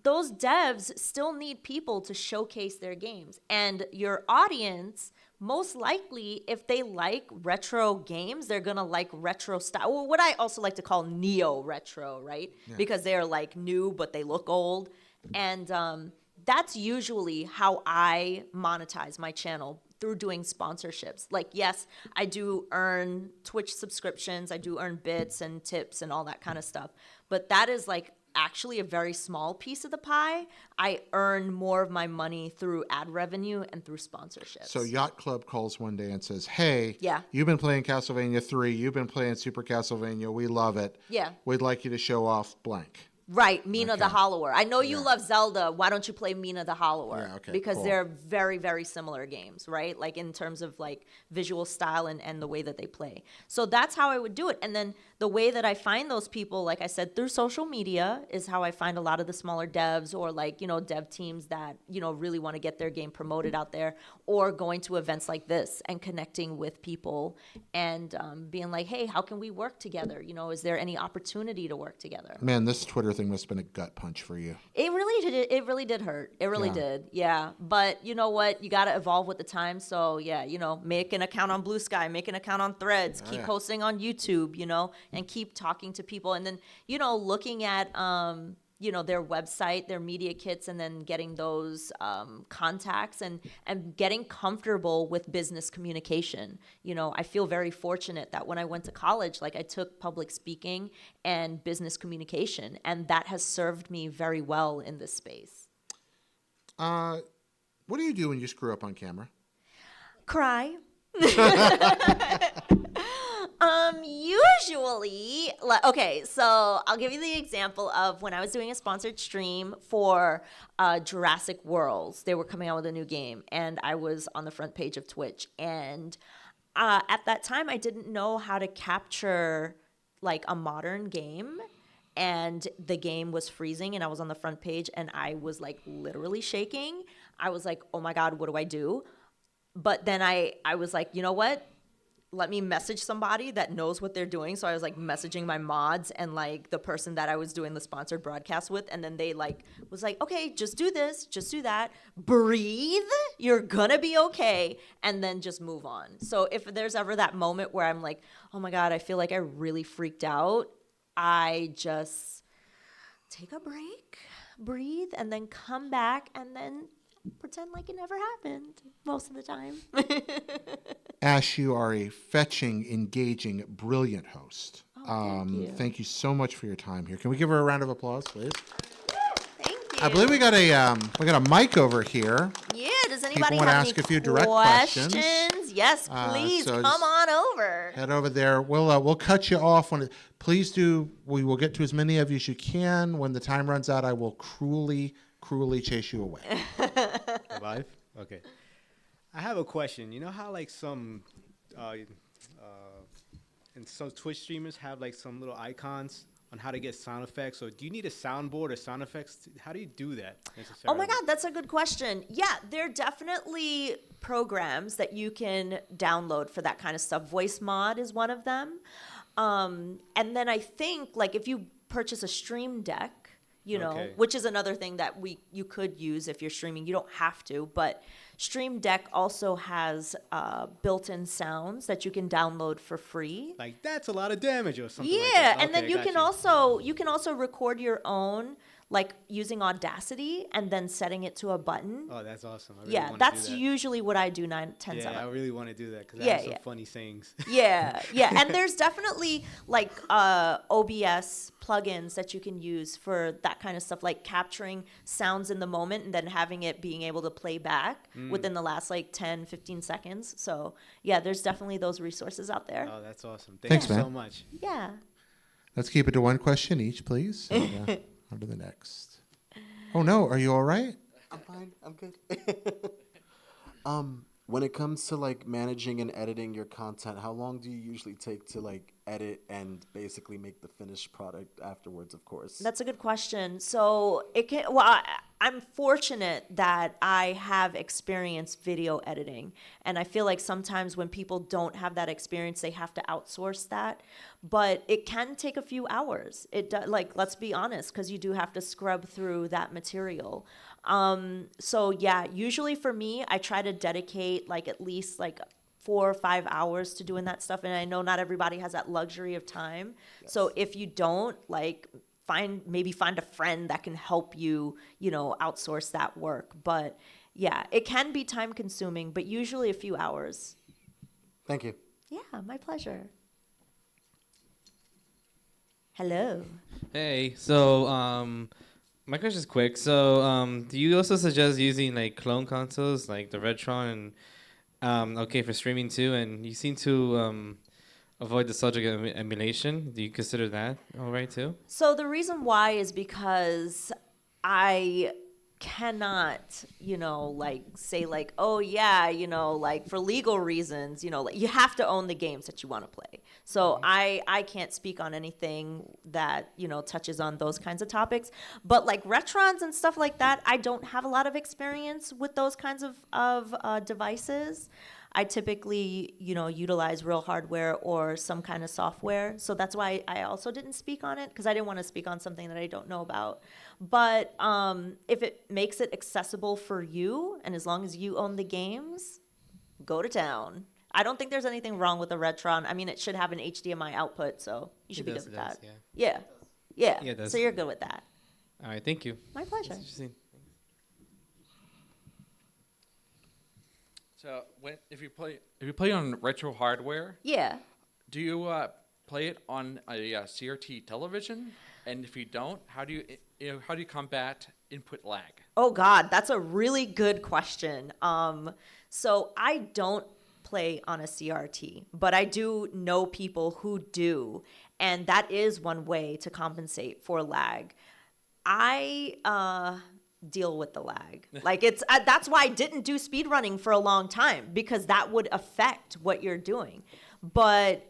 Those devs still need people to showcase their games. And your audience, most likely, if they like retro games, they're going to like retro style, or what I also like to call neo-retro, right? Yeah. Because they're like new, but they look old. And that's usually how I monetize my channel, through doing sponsorships. Like, yes, I do earn Twitch subscriptions, I do earn bits and tips and all that kind of stuff, but that is like actually a very small piece of the pie. I earn more of my money through ad revenue and through sponsorships. So Yacht Club calls one day and says, hey, Yeah. you've been playing Castlevania 3, you've been playing Super Castlevania, we love it. Yeah. We'd like you to show off blank. Right, Mina the Okay. Hollower. I know you Yeah. love Zelda. Why don't you play Mina the Hollower? Yeah, okay, because cool. they're very, very similar games, right? Like in terms of like visual style and the way that they play. So that's how I would do it. And then the way that I find those people, like I said, through social media is how I find a lot of the smaller devs, or like, dev teams that, really want to get their game promoted out there, or going to events like this and connecting with people and being like, hey, how can we work together? Is there any opportunity to work together? Man, this Twitter thing must have been a gut punch for you. It really did. It really did hurt. It really Yeah. did. Yeah. But you know what? You got to evolve with the times. So yeah, make an account on Blue Sky, make an account on Threads, keep yeah. posting on YouTube, and keep talking to people. And then, looking at, their website, their media kits, and then getting those contacts and getting comfortable with business communication. I feel very fortunate that when I went to college, like I took public speaking and business communication, and that has served me very well in this space. What do you do when you screw up on camera? Cry. Usually, okay, so I'll give you the example of when I was doing a sponsored stream for Jurassic Worlds. They were coming out with a new game, and I was on the front page of Twitch. And at that time, I didn't know how to capture like a modern game, and the game was freezing, and I was on the front page, and I was like literally shaking. I was like, oh my God, what do I do? But then I was like, you know what? Let me message somebody that knows what they're doing. So I was like messaging my mods and like the person that I was doing the sponsored broadcast with. And then they like was like, okay, just do this, just do that. Breathe. You're gonna be okay. And then just move on. So if there's ever that moment where I'm like, oh my God, I feel like I really freaked out, I just take a break, breathe, and then come back and then pretend like it never happened most of the time. Ash, you are a fetching, engaging, brilliant host. Thank you. Thank you so much for your time here. Can we give her a round of applause, please? Thank you. I believe we got a mic over here. Yeah, does anybody wanna have ask any a few direct questions. Yes, please so come on over. Head over there. We'll cut you off when please do. We will get to as many of you as you can. When the time runs out, I will cruelly chase you away. I have Live? Okay. I have a question. You know how like and some Twitch streamers have like some little icons on how to get sound effects. So do you need a soundboard or sound effects? How do you do that Oh necessarily? my God, that's a good question. Yeah, there are definitely programs that you can download for that kind of stuff. Voice Mod is one of them. And then I think like if you purchase a Stream Deck, Okay. which is another thing that you could use if you're streaming. You don't have to, but Stream Deck also has built-in sounds that you can download for free. Like that's a lot of damage or something Yeah, like that. and then Okay, you got can also record your own, like using Audacity and then setting it to a button. Oh, that's awesome. I really Yeah, wanna that's do that. usually what I do 9, 10 Yeah, I times. really want to do that because I Yeah, have some yeah. funny sayings. Yeah, and there's definitely like OBS plugins that you can use for that kind of stuff, like capturing sounds in the moment and then having it being able to play back within the last like 10, 15 seconds. So yeah, there's definitely those resources out there. Oh, that's awesome. Thanks, Thank you man. so much. Yeah. Let's keep it to one question each, please. And, on to the next. Oh no, are you all right? I'm fine. I'm good. When it comes to like managing and editing your content, how long do you usually take to like edit and basically make the finished product afterwards, of course? That's a good question. So I'm fortunate that I have experienced video editing, and I feel like sometimes when people don't have that experience, they have to outsource that. But it can take a few hours. Like, let's be honest, because you do have to scrub through that material. So yeah, usually for me, I try to dedicate like at least like 4 or 5 hours to doing that stuff. And I know not everybody has that luxury of time. Yes. So if you don't, like, maybe find a friend that can help you, outsource that work. But yeah, it can be time consuming, but usually a few hours. Thank you. Yeah, my pleasure. Hello. Hey, so my question's quick. So do you also suggest using like clone consoles like the Redtron and okay for streaming too? And you seem to avoid the subject of emulation. Do you consider that all right too? So the reason why is because I cannot, like say like, oh yeah, like for legal reasons, like you have to own the games that you want to play. So I can't speak on anything that, touches on those kinds of topics. But like Retrons and stuff like that, I don't have a lot of experience with those kinds of devices. I typically, utilize real hardware or some kind of software. So that's why I also didn't speak on it, because I didn't want to speak on something that I don't know about. But if it makes it accessible for you, and as long as you own the games, go to town. I don't think there's anything wrong with a Retron. I mean, it should have an HDMI output, so you should be good with that. Yeah. Yeah. Yeah, it does. So you're good with that. All right, thank you. My pleasure. That's interesting. So if you play on retro hardware, Yeah. do you play it on a CRT television? And if you don't, how do you combat input lag? Oh God, that's a really good question. So I don't play on a CRT, but I do know people who do, and that is one way to compensate for lag. I deal with the lag. Like that's why I didn't do speed running for a long time, because that would affect what you're doing. But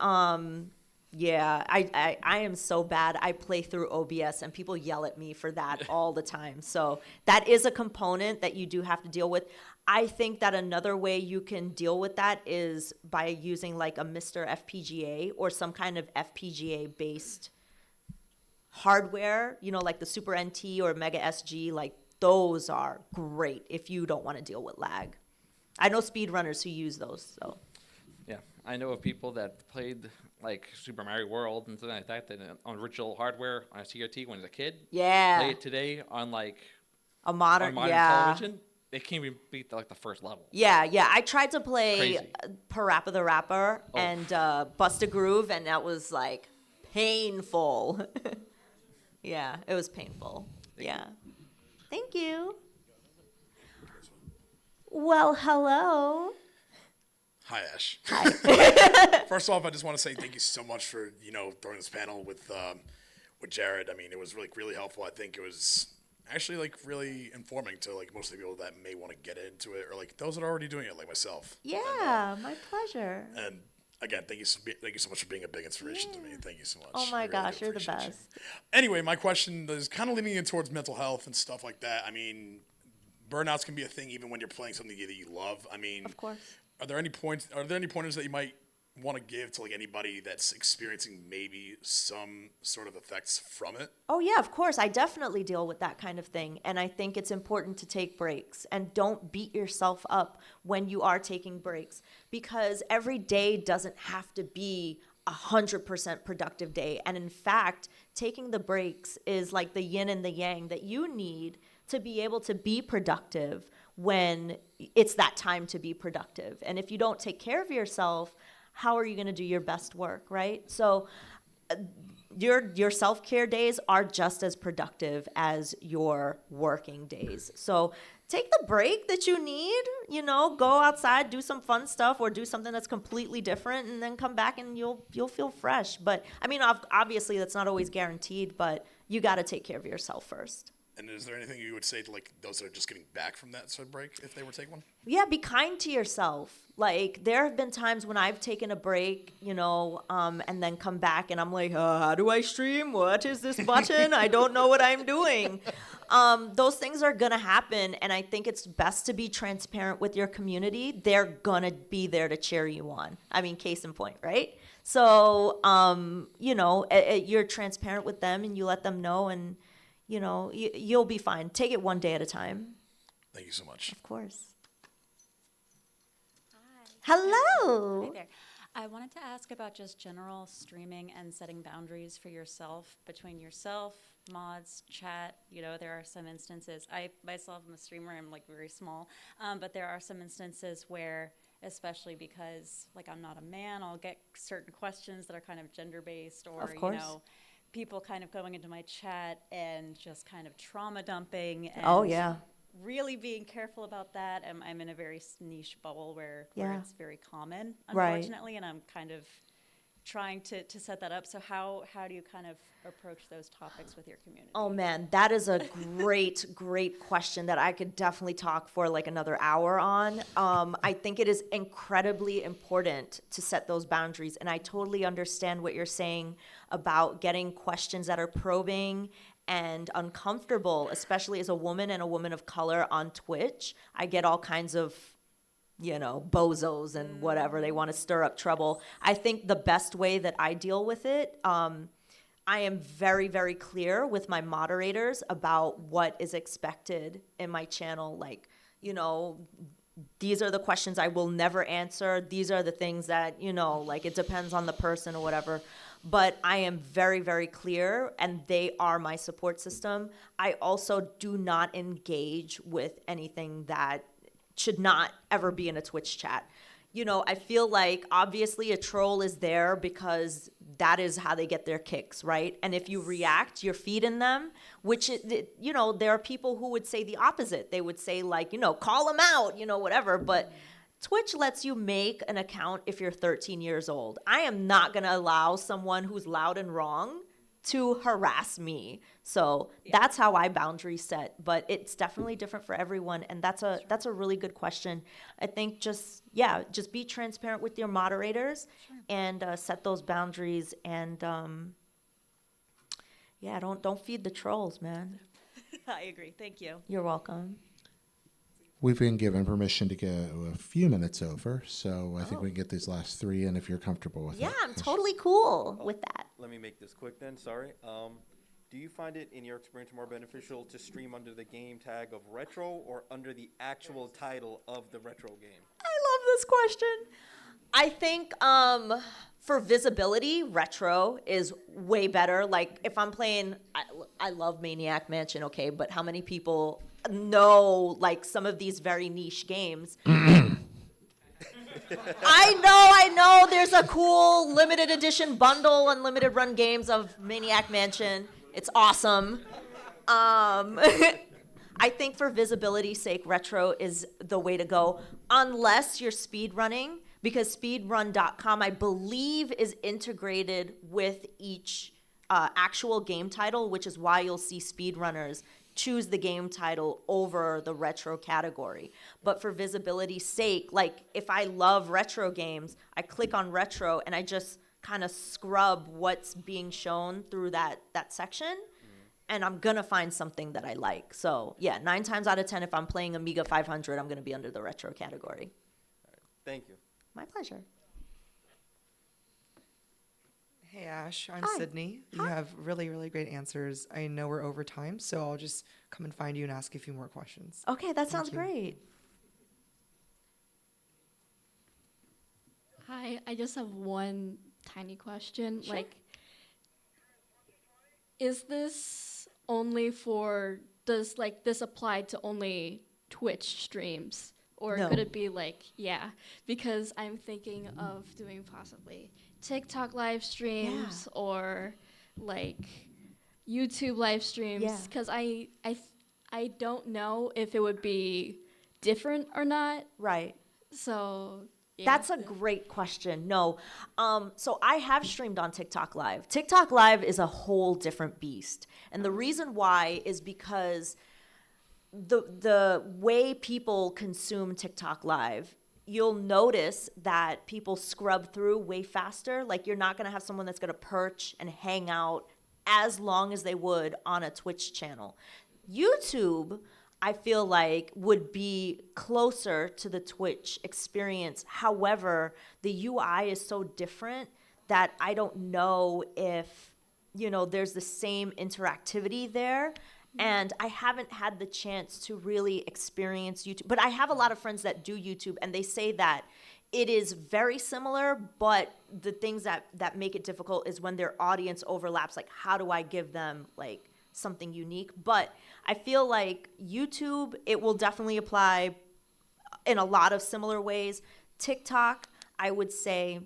yeah, I am so bad. I play through OBS and people yell at me for that all the time. So that is a component that you do have to deal with. I think that another way you can deal with that is by using like a Mr. FPGA or some kind of FPGA based hardware, like the Super NT or Mega SG, like those are great if you don't want to deal with lag. I know speedrunners who use those, so. Yeah, I know of people that played like Super Mario World and something like that on original hardware on a CRT when I was a kid. Yeah. Play it today on like A modern television. They can't even beat the first level. Yeah. I tried to play Crazy. Parappa the Rapper and Bust a Groove, and that was like painful. Yeah, it was painful. Thank you. Well, hello. Hi, Ash. Hi. First off, I just want to say thank you so much for throwing this panel with Jared. I mean, it was really helpful. I think it was actually like really informing to like most of the people that may want to get into it, or like those that are already doing it, like myself. Yeah, my pleasure. And again, thank you so much for being a big inspiration to me. Thank you so much. Oh my I really gosh, do you're the appreciate you. best. Anyway, my question is kind of leaning in towards mental health and stuff like that. I mean, burnouts can be a thing even when you're playing something that you love. I mean, Of course. Are there any pointers that you might want to give to like anybody that's experiencing maybe some sort of effects from it? Oh, yeah, of course. I definitely deal with that kind of thing. And I think it's important to take breaks and don't beat yourself up when you are taking breaks, because every day doesn't have to be 100% productive day. And in fact, taking the breaks is like the yin and the yang that you need to be able to be productive when it's that time to be productive. And if you don't take care of yourself, how are you going to do your best work, right? So your self-care days are just as productive as your working days. So take the break that you need, go outside, do some fun stuff, or do something that's completely different, and then come back and you'll feel fresh. But I mean, obviously that's not always guaranteed, but you got to take care of yourself first. And is there anything you would say to like those that are just getting back from that sort of break if they were to take one? Yeah, be kind to yourself. Like, there have been times when I've taken a break, and then come back and I'm like, how do I stream? What is this button? I don't know what I'm doing. Those things are going to happen. And I think it's best to be transparent with your community. They're going to be there to cheer you on. I mean, case in point, right? So, you're transparent with them and you let them know, and, you'll be fine. Take it one day at a time. Thank you so much. Of course. Hi Hello. there. I wanted to ask about just general streaming and setting boundaries for yourself, between yourself, mods, chat. There are some instances, I myself am a streamer, I'm like very small, but there are some instances where, especially because like I'm not a man, I'll get certain questions that are kind of gender-based, or, Of course. People kind of going into my chat and just kind of trauma dumping. And Oh, yeah. really being careful about that. I'm in a very niche bubble where Yeah. it's very common, Right. unfortunately, and I'm kind of trying to set that up. So how do you kind of approach those topics with your community? Oh man, that is a great question that I could definitely talk for like another hour on. I think it is incredibly important to set those boundaries, and I totally understand what you're saying about getting questions that are probing and uncomfortable, especially as a woman and a woman of color on Twitch. I get all kinds of bozos and whatever. They want to stir up trouble. I think the best way that I deal with it, I am very, very clear with my moderators about what is expected in my channel. Like, these are the questions I will never answer. These are the things that, like it depends on the person or whatever. But I am very, very clear, and they are my support system. I also do not engage with anything that should not ever be in a Twitch chat. I feel like obviously a troll is there because that is how they get their kicks, right? And if you react, you're feeding them, which, there are people who would say the opposite. They would say like, call them out, whatever. But Twitch lets you make an account if you're 13 years old. I am not going to allow someone who's loud and wrong to harass me. So that's how I boundary set, but it's definitely different for everyone. And that's a really good question. I think just be transparent with your moderators and set those boundaries, and don't feed the trolls, man. I agree. Thank you. You're welcome. We've been given permission to go a few minutes over, so I think we can get these last three in if you're comfortable with it. Yeah, I'm totally cool with that. Let me make this quick then, sorry. Do you find it, in your experience, more beneficial to stream under the game tag of retro or under the actual title of the retro game? I love this question. I think for visibility, retro is way better. Like if I'm playing, I love Maniac Mansion, okay, but how many people know like some of these very niche games? I know. There's a cool limited edition bundle, unlimited run games of Maniac Mansion. It's awesome. I think for visibility's sake, retro is the way to go, unless you're speed running, because speedrun.com, I believe, is integrated with each actual game title, which is why you'll see speedrunners choose the game title over the retro category. But for visibility's sake, like if I love retro games, I click on retro and I just kind of scrub what's being shown through that section, and I'm gonna find something that I like. So yeah, 9 times out of 10, if I'm playing Amiga 500, I'm gonna be under the retro category. Thank you. My pleasure. Hey Ash, I'm Hi. Sydney. You have really, really great answers. I know we're over time, so I'll just come and find you and ask you a few more questions. Okay, that sounds you. great. Hi, I just have one tiny question. Sure. Like, is this only for, does like this apply to only Twitch streams? Or No. could it be like, yeah, because I'm thinking of doing possibly TikTok live streams or like YouTube live streams. Yeah. Because I don't know if it would be different or not. Right. So yeah. That's a great question. No. So I have streamed on TikTok Live. TikTok Live is a whole different beast. And the reason why is because the way people consume TikTok Live, you'll notice that people scrub through way faster. Like you're not going to have someone that's going to perch and hang out as long as they would on a Twitch channel. YouTube, I feel like, would be closer to the Twitch experience. However, the UI is so different that I don't know if, there's the same interactivity there. And I haven't had the chance to really experience YouTube. But I have a lot of friends that do YouTube, and they say that it is very similar, but the things that make it difficult is when their audience overlaps. Like, how do I give them, like, something unique? But I feel like YouTube, it will definitely apply in a lot of similar ways. TikTok, I would say,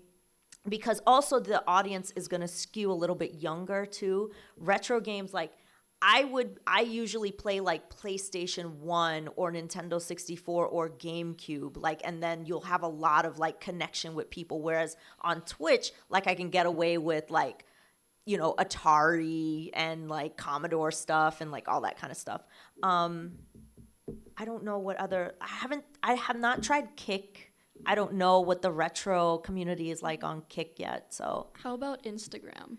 because also the audience is going to skew a little bit younger, too. Retro games, like, I usually play like PlayStation 1 or Nintendo 64 or GameCube, like, and then you'll have a lot of like connection with people. Whereas on Twitch, like I can get away with like, Atari and like Commodore stuff and like all that kind of stuff. I don't know what other, I have not tried Kick. I don't know what the retro community is like on Kick yet. So How about Instagram?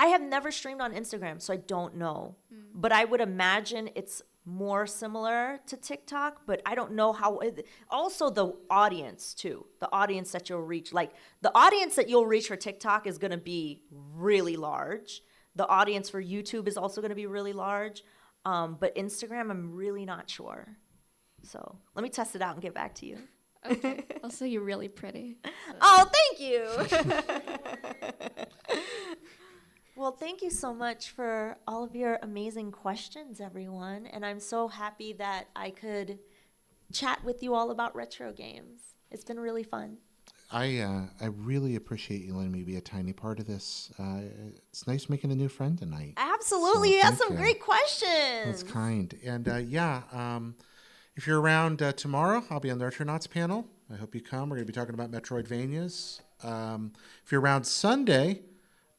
I have never streamed on Instagram, so I don't know. But I would imagine it's more similar to TikTok, but I don't know how. Also, the audience, too. The audience that you'll reach. Like, the audience that you'll reach for TikTok is going to be really large. The audience for YouTube is also going to be really large. But Instagram, I'm really not sure. So let me test it out and get back to you. Okay. Also, you're really pretty. Oh, thank you. Well, thank you so much for all of your amazing questions, everyone. And I'm so happy that I could chat with you all about retro games. It's been really fun. I really appreciate you letting me be a tiny part of this. It's nice making a new friend tonight. Absolutely. So You had thank some you. great questions. That's kind. And if you're around tomorrow, I'll be on the Retronauts panel. I hope you come. We're going to be talking about Metroidvanias. If you're around Sunday,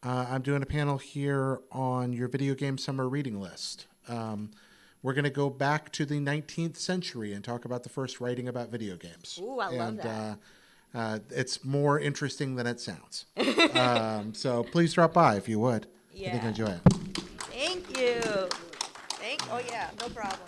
I'm doing a panel here on your video game summer reading list. We're going to go back to the 19th century and talk about the first writing about video games. Ooh, I love that. It's more interesting than it sounds. So please drop by if you would. I think you'll enjoy it. Thank you. Oh, yeah, no problem.